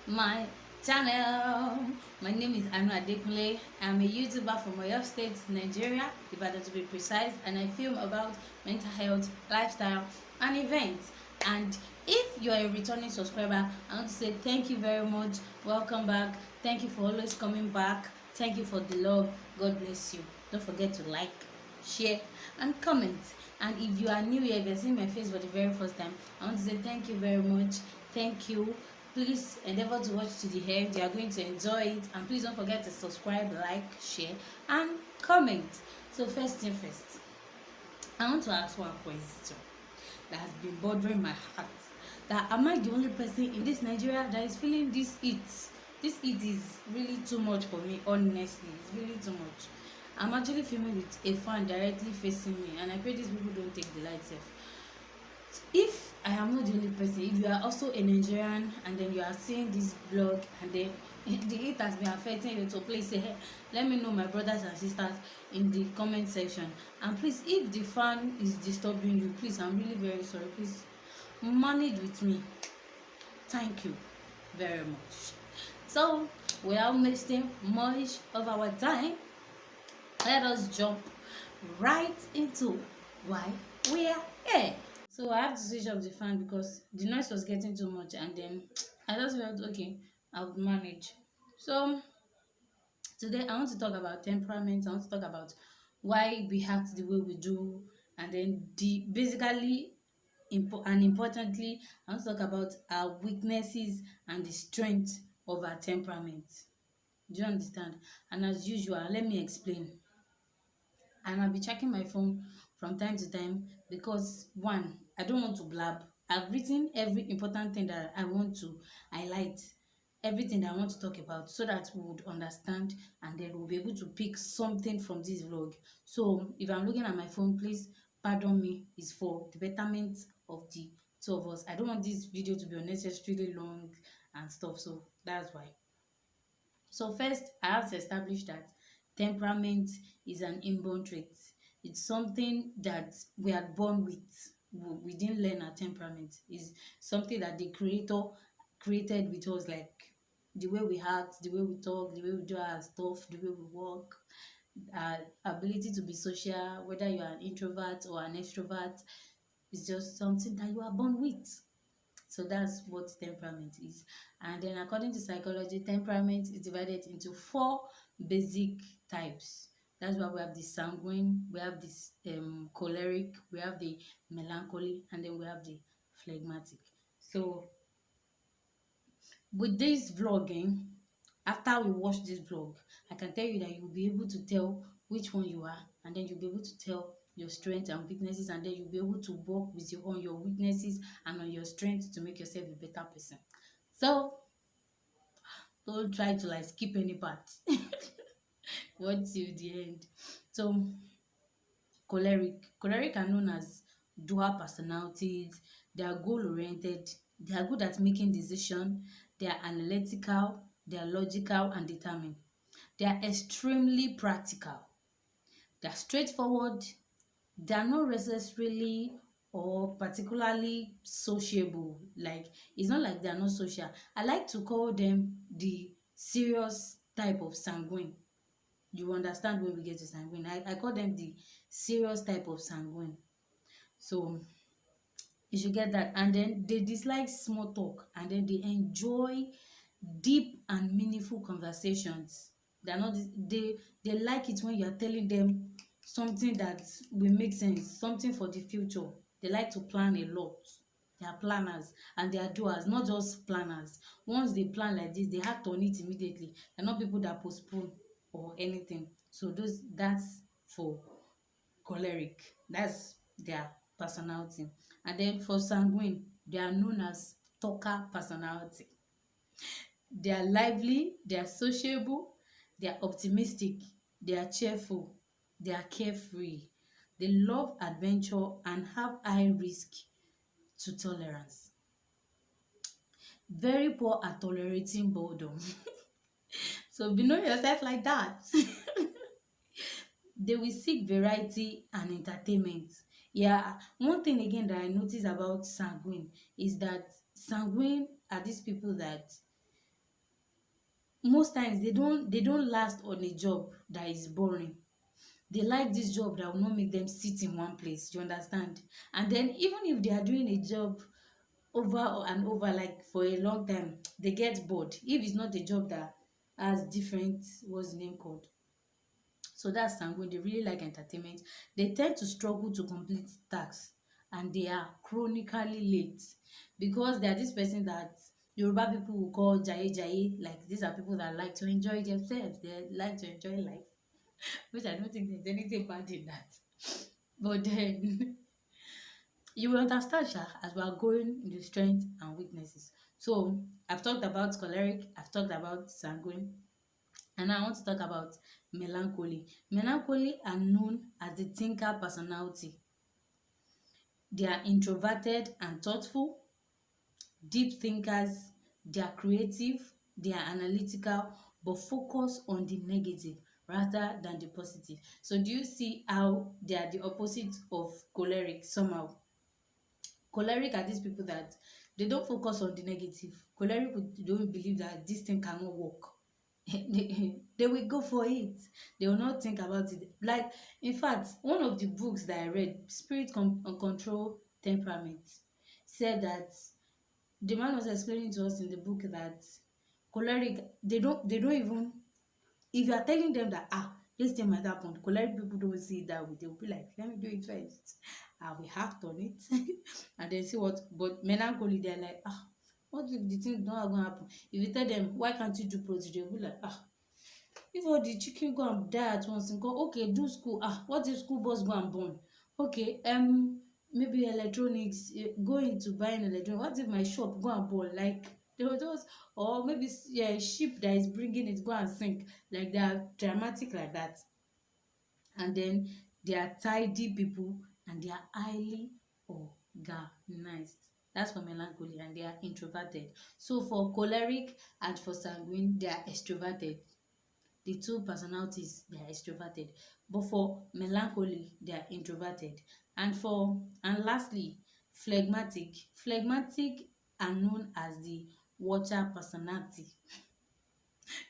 my channel. My name is Anu Adekunle. I'm a YouTuber from Oyo State, Nigeria, Ibadan to be precise, and I film about mental health, lifestyle, and events. And if you are a returning subscriber, I want to say thank you very much. Welcome back. Thank you for always coming back. Thank you for the love. God bless you. Don't forget to like, share, and comment. And if you are new here, if you're seeing my face for the very first time, I want to say thank you very much. Thank you. Please endeavor to watch to the end. You are going to enjoy it, and please don't forget to subscribe, like, share, and comment. So first thing first, I want to ask one question that has been bothering my heart. That am I the only person in this Nigeria that is feeling this heat? This heat is really too much for me, honestly. It's really too much. I'm actually filming with a fan directly facing me, and I pray these people don't take the lights off. If I am not the only person, if you are also a Nigerian and then you are seeing this vlog and then the heat has been affecting you, so please say, hey, let me know, my brothers and sisters, in the comment section. And please, if the fan is disturbing you, please, I'm really very sorry. Please manage with me. Thank you very much. So without wasting much of our time, let us jump right into why we are here. So I have to switch off the fan because the noise was getting too much, and then I just felt okay, I would manage. So today I want to talk about temperament. I want to talk about why we act the way we do, and then the basically and importantly, I want to talk about our weaknesses and the strength of our temperament. Do you understand? And as usual, let me explain. And I'll be checking my phone from time to time because one, I don't want to blab. I've written every important thing that I want to highlight, everything that I want to talk about, so that we would understand and then we'll be able to pick something from this vlog. So if I'm looking at my phone, please pardon me. It's for the betterment of the two of us. I don't want this video to be unnecessarily long and stuff, so that's why. So first, I have to establish that temperament is an inborn trait. It's something that we are born with. We didn't learn our temperament. It's something that the creator created with us, like the way we act, the way we talk, the way we do our stuff, the way we work, our ability to be social, whether you are an introvert or an extrovert, is just something that you are born with. So that's what temperament is. And then according to psychology, temperament is divided into four basic types. That's why we have the sanguine, we have this choleric, we have the melancholy, and then we have the phlegmatic. So with this vlogging, after we watch this vlog, I can tell you that you'll be able to tell which one you are, and then you'll be able to tell your strengths and weaknesses, and then you'll be able to work with on your weaknesses and on your strengths to make yourself a better person. So don't try to like skip any part. Watch till the end. So choleric are known as dual personalities. They are goal oriented. They are good at making decisions. They are analytical. They are logical and determined. They are extremely practical. They are straightforward. They are not necessarily or particularly sociable. Like, it's not like they are not social. I like to call them the serious type of sanguine. You understand when we get to sanguine. I call them the serious type of sanguine. So you should get that. And then they dislike small talk, and then they enjoy deep and meaningful conversations. They're not they like it when you're telling them something that will make sense, something for the future. They like to plan a lot. They are planners and they are doers, not just planners. Once they plan like this, they act on it immediately. They're not people that postpone or anything. So that's for choleric. That's their personality. And then for sanguine, they are known as talker personality. They are lively, they are sociable, they are optimistic, they are cheerful, they are carefree. They love adventure and have high risk to tolerance. Very poor at tolerating boredom. So be know yourself like that. They will seek variety and entertainment. Yeah, one thing again that I notice about sanguine is that sanguine are these people that most times they don't last on a job that is boring. They like this job that will not make them sit in one place, you understand? And then even if they are doing a job over and over like for a long time, they get bored if it's not a job that has different, what's the name called. So that's sanguine. They really like entertainment. They tend to struggle to complete tasks, and they are chronically late because they are this person that Yoruba people will call jaye jaye. Like these are people that like to enjoy themselves. They like to enjoy life, which I don't think there's anything bad in that. But then you will understand, Sha, as we are going into strengths and weaknesses. So I've talked about choleric, I've talked about sanguine, and now I want to talk about melancholy. Melancholy are known as the thinker personality. They are introverted and thoughtful, deep thinkers, they are creative, they are analytical, but focus on the negative rather than the positive. So do you see how they are the opposite of choleric somehow? Choleric are these people that they don't focus on the negative. Choleric don't believe that this thing cannot work. They will go for it. They will not think about it. Like, in fact, one of the books that I read, Control Temperament, said that the man was explaining to us in the book that choleric, they don't even, if you are telling them that this thing might happen, choleric people don't see it that way. They'll be like, let me do it first. I will act on it and then see what. But melancholy, they're like, what if the thing not gonna happen? If you tell them, why can't you do project, they'll be like, if all the chicken go and die at once, go okay, do school. What if school bus go and burn? Okay, maybe electronics, go into buying electronics. What if my shop go and burn? Like they will just, or maybe ship that is bringing it go and sink. Like they are dramatic like that. And then they are tidy people and they are highly organized. That's for melancholy, and they are introverted. So for choleric and for sanguine, they are extroverted. The two personalities, they are extroverted, but for melancholy they are introverted. And lastly, phlegmatic are known as the water personality.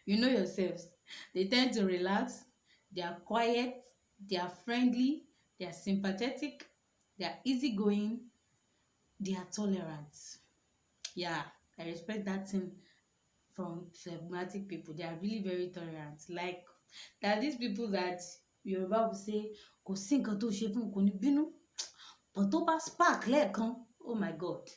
You know yourselves, they tend to relax, they are quiet, they are friendly, they are sympathetic, they are easygoing, they are tolerant. Yeah, I respect that thing from phlegmatic people. They are really very tolerant. Like, there are these people that Yoruba will say, kò sí nǹkan tó ṣe fún kò ní bínú, but tó bá spark lẹ́ẹ̀kan, oh my God.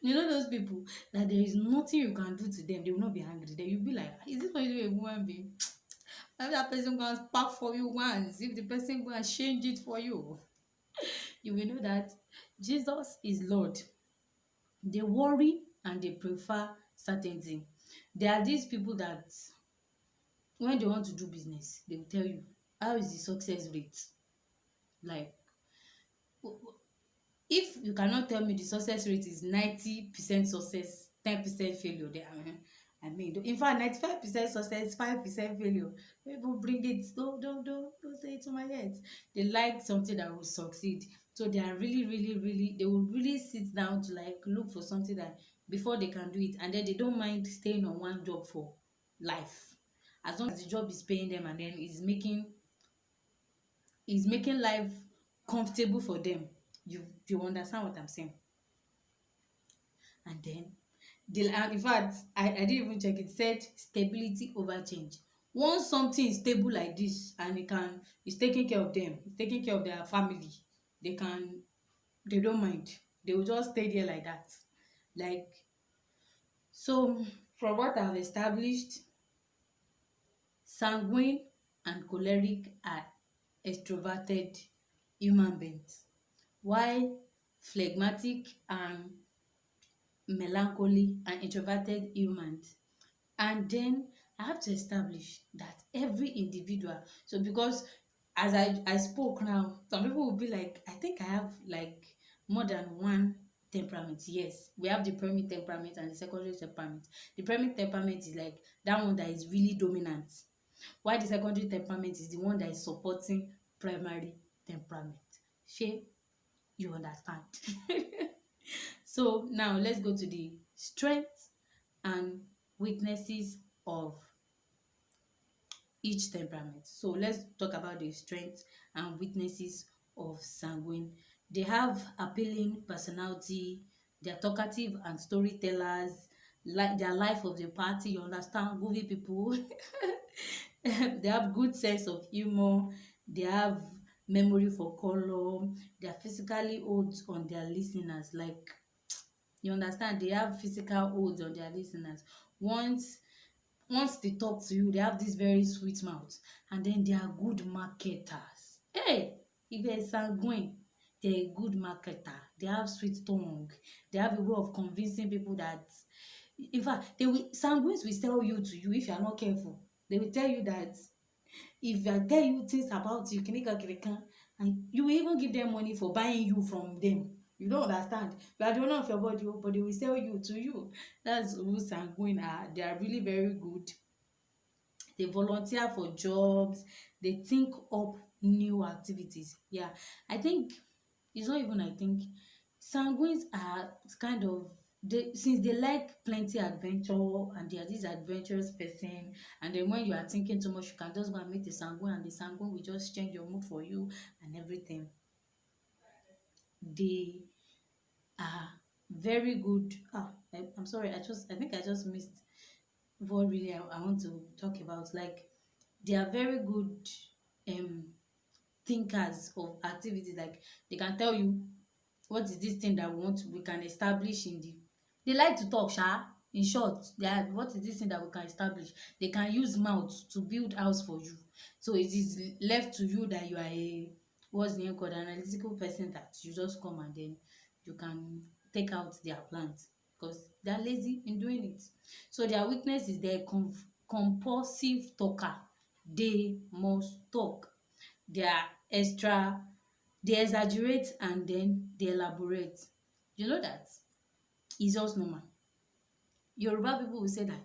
You know those people that there is nothing you can do to them, they will not be angry. Then you'll be like, is this going to be a human being? If that person go and spark for you once, if the person go and change it for you, you will know that Jesus is Lord. They worry and they prefer certainty. There are these people that when they want to do business, they will tell you, how is the success rate? Like, if you cannot tell me the success rate is 90% success, 10% failure, then I mean, in fact, 95% success, 5% failure. People bring it, don't say it to my head. They like something that will succeed. So they are really, they will really sit down to like look for something that before they can do it. And then they don't mind staying on one job for life. As long as the job is paying them and then is making life comfortable for them. You understand what I'm saying? And then in fact, I didn't even check it. Said stability over change. Once something is stable like this and it's taking care of them, it's taking care of their family, they don't mind. They will just stay there like that. Like, so from what I've established, sanguine and choleric are extroverted human beings, while phlegmatic and melancholy and introverted humans. And then I have to establish that every individual, so because as I spoke now, some people will be like, I think I have like more than one temperament. Yes, we have the primary temperament and the secondary temperament. The primary temperament is like that one that is really dominant, while the secondary temperament is the one that is supporting primary temperament. Shey you understand? So now let's go to the strengths and weaknesses of each temperament. So let's talk about the strengths and weaknesses of sanguine. They have appealing personality, they're talkative and storytellers, like their life of the party, you understand, movie people. They have good sense of humor, they have memory for color, they are physically holds on their listeners, like you understand, they have physical holds on their listeners. Once once they talk to you, they have this very sweet mouth, and then they are good marketers. Hey, if you're sanguine, they're a good marketer. They have sweet tongue. They have a way of convincing people that, in fact, sanguines will sell you to you if you are not careful. They will tell you that if I tell you things about you, kinikan kinikan, and you will even give them money for buying you from them. You don't understand. You are the owner of your body, oh, but they will sell you to you. That's who sanguine are. They are really very good. They volunteer for jobs, they think up new activities. Yeah, I think it's not even I think sanguines are kind of since they like plenty adventure and they are this adventurous person, and then when you are thinking too much, you can just go and meet the sanguine and the sanguine will just change your mood for you and everything. They are very good. I'm sorry, I think I just missed what really I want to talk about. Like they are very good um thinkers of activities. Like they can tell you what is this thing that we can establish in the they like to talk in short, they are what is this thing that we can establish. They can use mouth to build house for you, so it is left to you that you are a what's the name called analytical person, that you just come and then you can take out their plans because they are lazy in doing it. So their weakness is their compulsive talker. They must talk. They are extra, they exaggerate and then they elaborate. You know that? It's just normal. Yoruba people will say that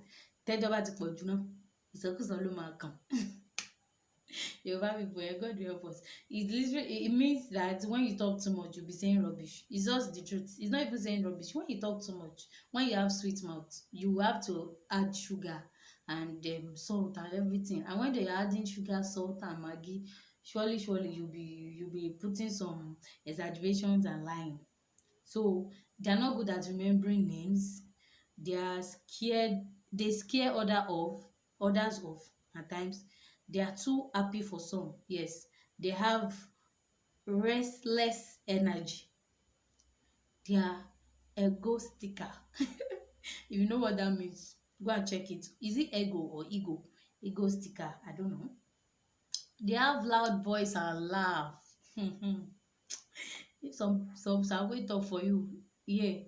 tẹ́jọ́ bá ti pọ̀ jù náà ìsọkúsọ ló máa kàn. Yoruba people, God will help us. It means that when you talk too much, you'll be saying rubbish. It's just the truth. It's not even saying rubbish. When you talk too much, when you have sweet mouth, you have to add sugar and salt and everything. And when they are adding sugar, salt, and maggi, surely you'll be putting some exaggerations and lying. So they're not good at remembering names. They are scared. They scare others off at times. They are too happy for some. Yes, they have restless energy. They are egoistical. If you know what that means, go and check it. Is it ego or ego? Egoistical. I don't know. They have loud voice and laugh. If some Sawe talk for you, yeah,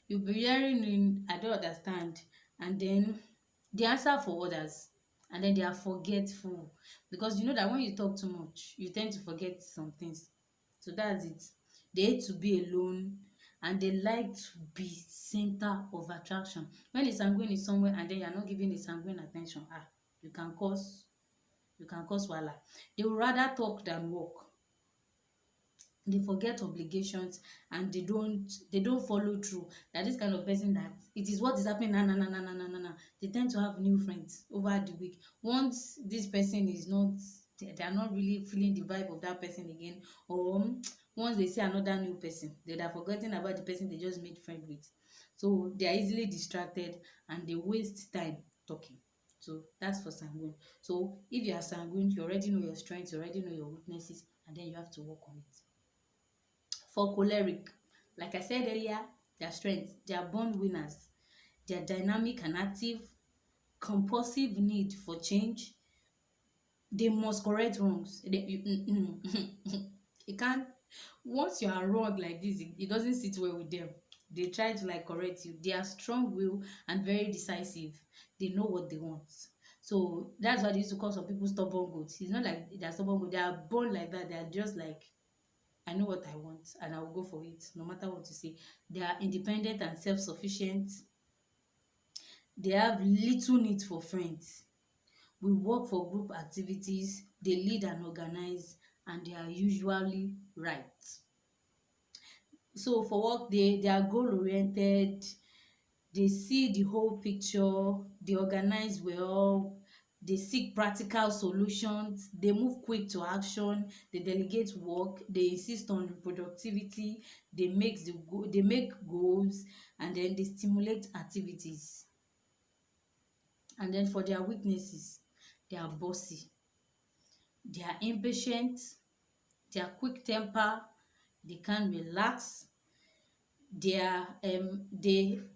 you'll be hearing in I don't understand, and then they answer for others, and then they are forgetful because you know that when you talk too much, you tend to forget some things. So that's it. They hate to be alone, and they like to be center of attraction. When the sanguine is somewhere and then you're not giving the sanguine attention, you can cause you can cause wahala. They would rather talk than walk. They forget obligations and they don't follow through. That this kind of person that it is what is happening na na na na na na na na. They tend to have new friends over the week. Once this person is not, they are not really feeling the vibe of that person again, or once they see another new person, they are forgetting about the person they just made friend with. So they are easily distracted and they waste time talking. So that's for sanguine. So if you are sanguine, you already know your strengths, you already know your weaknesses, and then you have to work on it. For choleric, like I said earlier, their strengths, they are born winners. They are dynamic and active, compulsive need for change. They must correct wrongs. You can't, once you are wrong like this, it doesn't sit well with them. They try to like correct you. They are strong will and very decisive. They know what they want. So that's why they used to call some people stubborn goats. It's not like they're stubborn goats. They are born like that. They are just like, I know what I want and I will go for it no matter what you say. They are independent and self-sufficient. They have little need for friends. We work for group activities. They lead and organize, and they are usually right. So for work, they are goal oriented. They see the whole picture, they organize well, they seek practical solutions, they move quick to action, they delegate work, they insist on productivity, they make goals, and then they stimulate activities. And then for their weaknesses, they are bossy, they are impatient, they are quick temper, they can't relax, they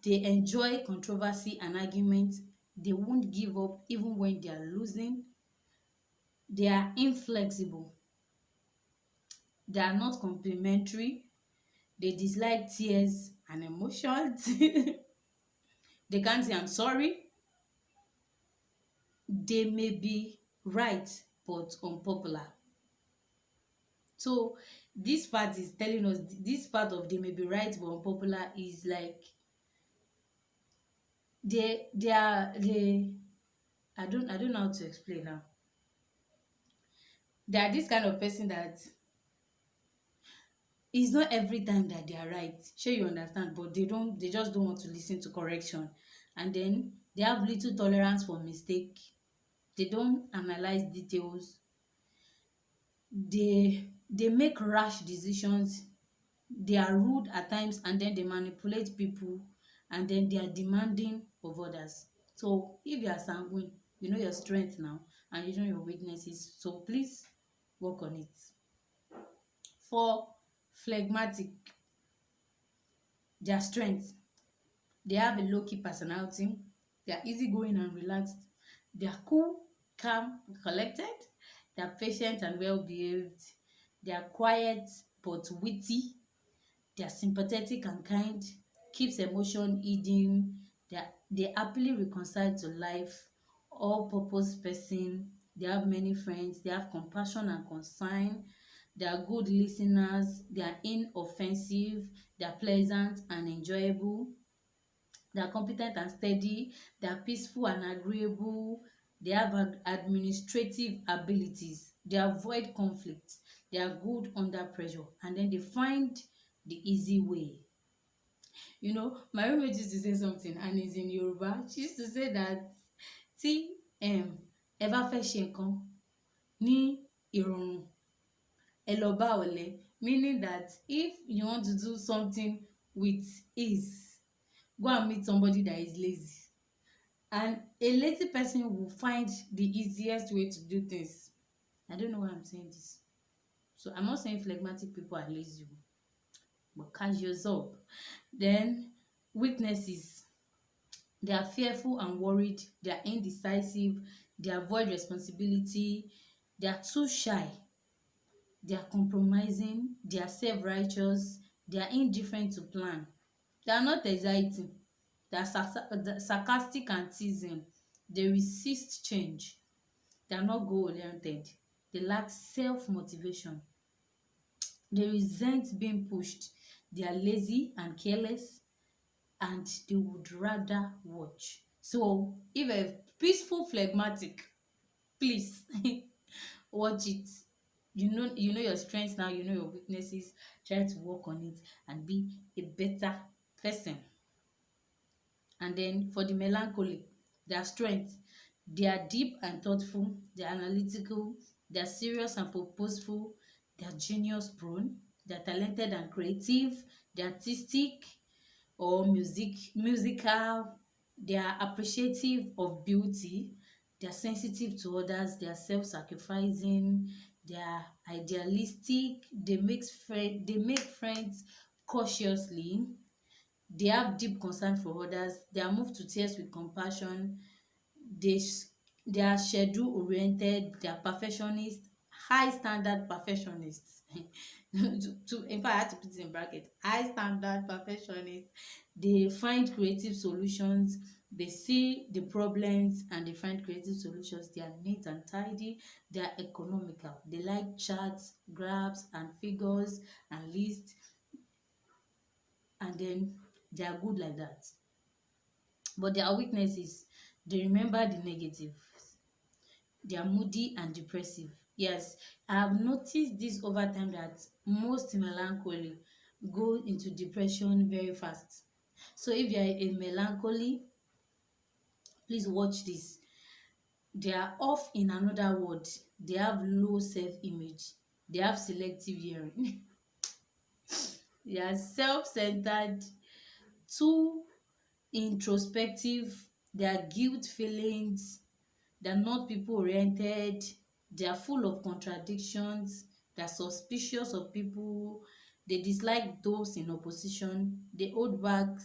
enjoy controversy and argument, they won't give up even when they are losing, they are inflexible, they are not complimentary, they dislike tears and emotions, they can't say I'm sorry, they may be right but unpopular. So this part is telling us, this part of they may be right but unpopular is like they I don't know how to explain now. They are this kind of person that it's not every time that they are right, sure you understand, but they just don't want to listen to correction. And then they have little tolerance for mistake, they don't analyze details, they make rash decisions, they are rude at times, and then they manipulate people, and then they are demanding of others. So if you are sanguine, you know your strength now, and you know your weaknesses, so please work on it. For phlegmatic, their strength, they have a low-key personality, they are easygoing and relaxed, they are cool, calm, collected, they are patient and well-behaved, they are quiet but witty, they are sympathetic and kind, keeps emotion hidden, they happily reconcile to life, all-purpose person, they have many friends, they have compassion and concern, they are good listeners, they are inoffensive, they are pleasant and enjoyable, they are competent and steady, they are peaceful and agreeable, they have administrative abilities, they avoid conflict, they are good under pressure, and then they find the easy way. You know, my roommate used to say something, and it's in Yoruba. She used to say that tí ẹ bá fẹ́ ṣe nǹkan ní ìrọ̀rùn, ẹ lọ bá ọ̀lẹ, meaning that if you want to do something with ease, go and meet somebody that is lazy. And a lazy person will find the easiest way to do things. I don't know why I'm saying this. So I'm not saying phlegmatic people are lazy, but catch yourself. Then weaknesses. They are fearful and worried. They are indecisive. They avoid responsibility. They are too shy. They are compromising. They are self-righteous. They are indifferent to plan. They are not exciting. They are sarcastic and teasing. They resist change. They are not goal-oriented. They lack self-motivation. They resent being pushed. They are lazy and careless, and they would rather watch. So if a peaceful phlegmatic, please watch it. You know your strengths now, you know your weaknesses. Try to work on it and be a better person. And then for the melancholy, their strength, they are deep and thoughtful, they are analytical, they are serious and purposeful, they are genius prone, they are talented and creative, they are artistic or musical, they are appreciative of beauty, they are sensitive to others, they are self-sacrificing, they are idealistic, they make friends cautiously, they have deep concern for others, they are moved to tears with compassion, they they are schedule oriented, they are perfectionist, high standard perfectionists. In fact, I had to put it in bracket, high standard perfectionists. They find creative solutions, they see the problems and they find creative solutions. They are neat and tidy, they are economical, they like charts, graphs and figures and lists, and then they are good like that. But their weaknesses, they remember the negative, they are moody and depressive. Yes, I have noticed this over time that most melancholy go into depression very fast. So if you are a melancholy, please watch this. They are off in another word. They have low self-image. They have selective hearing. They are self-centered, too introspective. They are guilt feelings. They are not people oriented. They are full of contradictions. They are suspicious of people. They dislike those in opposition. They hold back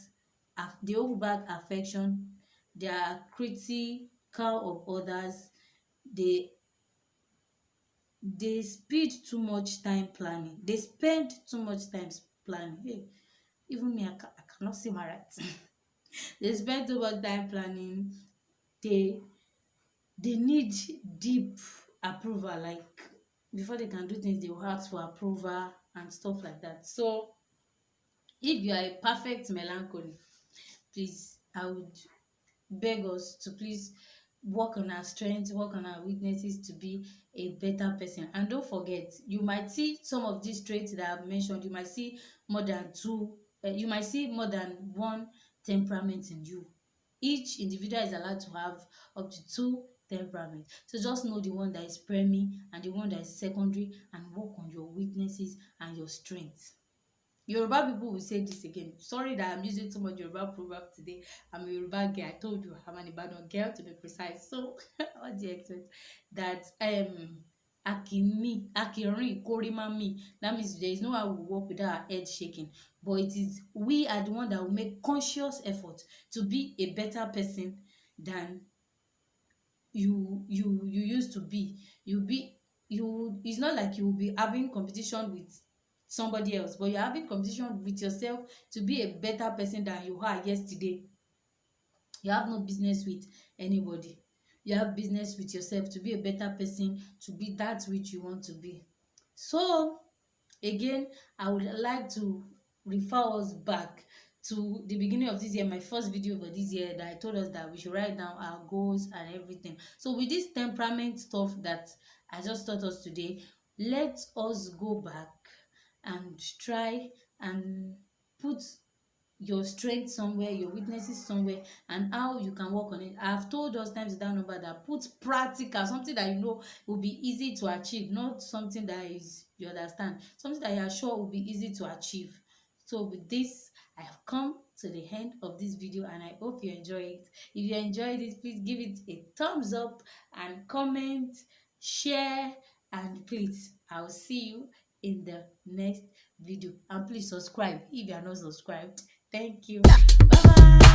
affection. They are critical of others. They speed too much time planning. They spend too much time planning. Hey, even me, I cannot see my right. They spend too much time planning. They need deep approval. Like before they can do things, they will ask for approval and stuff like that. So if you are a perfect melancholy, please, I would beg us to please work on our strengths, work on our weaknesses to be a better person. And don't forget, you might see some of these traits that I've mentioned. You might see more than two, you might see more than one temperament in you. Each individual is allowed to have up to two temperaments. So just know the one that is primary and the one that is secondary, and work on your weaknesses and your strengths. Yoruba people will say this again. Sorry that I'm using too much Yoruba proverb today. I'm a Yoruba girl. I told you I'm an Ibadan girl to be precise. So what do you expect? That Akirin Korima me. That means there is no how we walk without our head shaking. But it is we are the one that will make conscious effort to be a better person than you used to be. It's not like you will be having competition with somebody else, but you're having competition with yourself to be a better person than you are yesterday. You have no business with anybody. You have business with yourself to be a better person, to be that which you want to be. So again, I would like to refer us back to the beginning of this year, my first video for this year, that I told us that we should write down our goals and everything. So with this temperament stuff that I just taught us today, let us go back and try and put your strength somewhere, your weaknesses somewhere, and how you can work on it. I've told us times without number that put practical, something that you know will be easy to achieve, not something that is, you understand, something that you are sure will be easy to achieve. So with this, I have come to the end of this video, and I hope you enjoy it. If you enjoyed it, please give it a thumbs up and comment, share, and please, I'll see you in the next video. And please subscribe if you are not subscribed. Thank you. Bye bye.